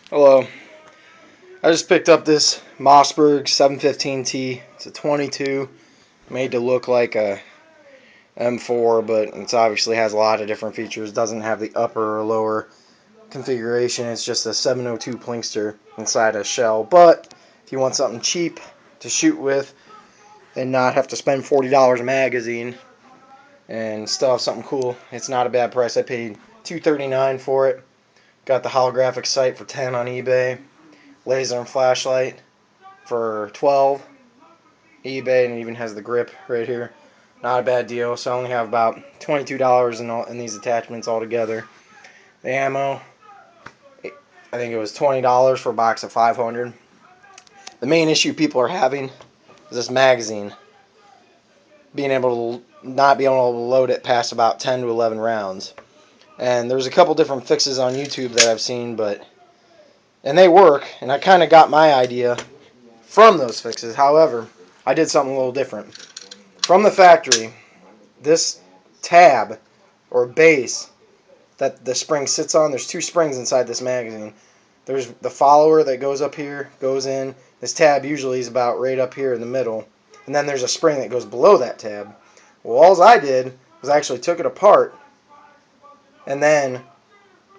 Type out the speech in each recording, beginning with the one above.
Hello. I just picked up this Mossberg 715T. It's a 22, made to look like a M4, but it obviously has a lot of different features. Doesn't have the upper or lower configuration. It's just a 702 Plinkster inside a shell. But if you want something cheap to shoot with and not have to spend $40 a magazine and still have something cool, it's not a bad price. I paid $239 for it. Got the holographic sight for $10 on eBay. Laser and flashlight for $12 eBay, and it even has the grip right here. Not a bad deal. So I only have about $22 in these attachments altogether. The ammo, I think it was $20 for a box of 500. The main issue people are having is this magazine being able to not be able to load it past about 10 to 11 rounds. And there's a couple different fixes on YouTube that I've seen, and they work, and I kind of got my idea from those fixes. However, I did something a little different. From the factory, this tab or base that the spring sits on, there's two springs inside this magazine. There's the follower that goes up here, goes in. This tab usually is about right up here in the middle. And then there's a spring that goes below that tab. Well, all I did was I actually took it apart and then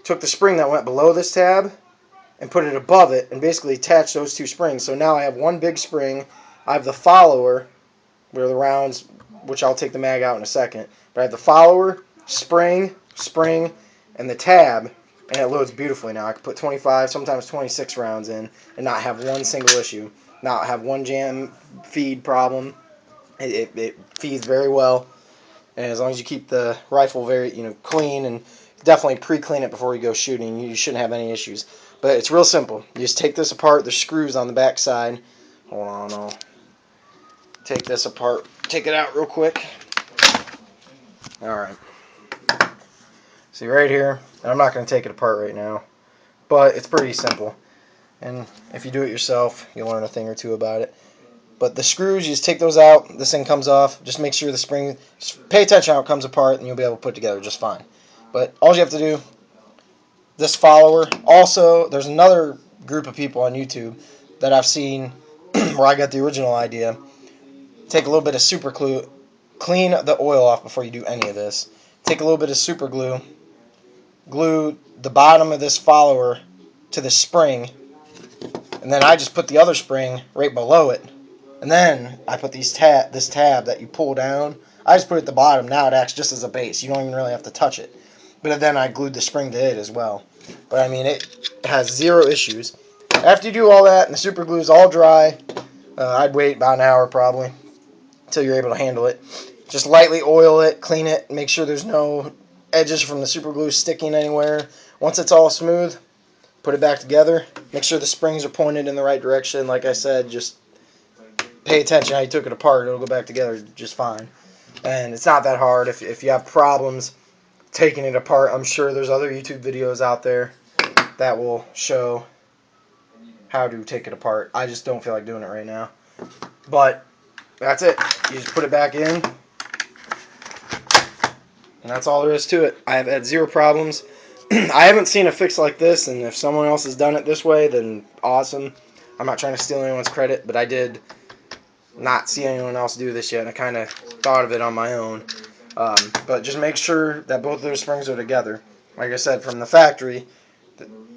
took the spring that went below this tab and put it above it and basically attached those two springs. So now I have one big spring. I have the follower where the rounds, which I'll take the mag out in a second, but I have the follower, spring, and the tab, and it loads beautifully now. I can put 25, sometimes 26 rounds in and not have one single issue, not have one jam feed problem. It feeds very well, and as long as you keep the rifle very clean, and definitely pre-clean it before you go shooting, you shouldn't have any issues. But it's real simple. You just take this apart. There's screws on the back side. Hold on, I'll take this apart. Take it out real quick. Alright. See right here, and I'm not going to take it apart right now, but it's pretty simple. And if you do it yourself, you'll learn a thing or two about it. But the screws, you just take those out. This thing comes off. Just make sure the spring, just pay attention how it comes apart, and you'll be able to put it together just fine. But all you have to do, this follower. Also, there's another group of people on YouTube that I've seen where I got the original idea. Take a little bit of super glue, clean the oil off before you do any of this. Take a little bit of super glue, glue the bottom of this follower to the spring, and then I just put the other spring right below it. And then I put this tab that you pull down. I just put it at the bottom. Now it acts just as a base. You don't even really have to touch it. But then I glued the spring to it as well. But I mean, it has zero issues. After you do all that and the super glue is all dry, I'd wait about an hour probably until you're able to handle it. Just lightly oil it, clean it, make sure there's no edges from the super glue sticking anywhere. Once it's all smooth, put it back together. Make sure the springs are pointed in the right direction. Like I said, just pay attention how you took it apart. It'll go back together just fine. And it's not that hard. If you have problems taking it apart, I'm sure there's other YouTube videos out there that will show how to take it apart. I just don't feel like doing it right now. But that's it. You just put it back in, and that's all there is to it. I have had zero problems. I haven't seen a fix like this, and if someone else has done it this way, then awesome. I'm not trying to steal anyone's credit, but I did not see anyone else do this yet, and I kind of thought of it on my own. But just make sure that both of those springs are together. Like I said, from the factory,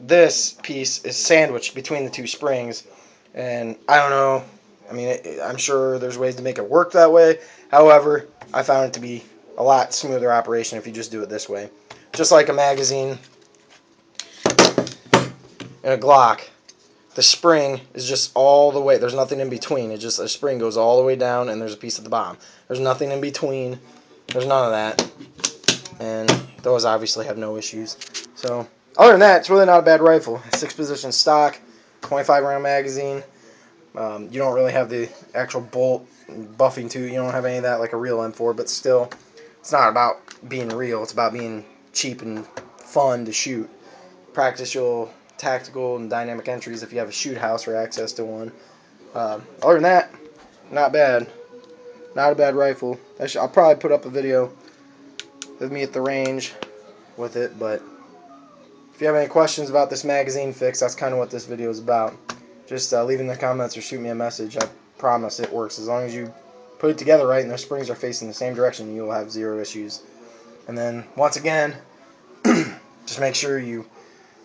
this piece is sandwiched between the two springs, and I don't know. I mean, I'm sure there's ways to make it work that way. However, I found it to be a lot smoother operation if you just do it this way. Just like a magazine and a Glock, the spring is just all the way. There's nothing in between. It's just a spring goes all the way down, and there's a piece at the bottom. There's nothing in between. There's none of that. And those obviously have no issues. So, other than that, it's really not a bad rifle. 6-position stock, 25-round magazine. You don't really have the actual bolt buffing to. You don't have any of that like a real M4, but still, it's not about being real. It's about being cheap and fun to shoot. Practice your tactical and dynamic entries if you have a shoot house or access to one. Other than that, not bad. Not a bad rifle. I'll probably put up a video of me at the range with it, but if you have any questions about this magazine fix, that's kind of what this video is about. Just leave in the comments or shoot me a message. I promise it works. As long as you put it together right and the springs are facing the same direction, you will have zero issues. And then, once again, just make sure you,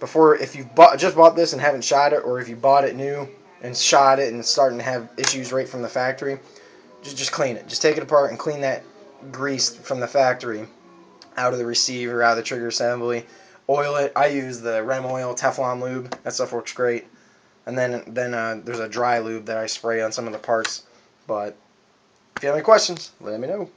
if you just bought this and haven't shot it, or if you bought it new and shot it and it's starting to have issues right from the factory, just clean it. Just take it apart and clean that grease from the factory out of the receiver, out of the trigger assembly. Oil it. I use the Rem Oil Teflon lube. That stuff works great. And then there's a dry lube that I spray on some of the parts. But if you have any questions, let me know.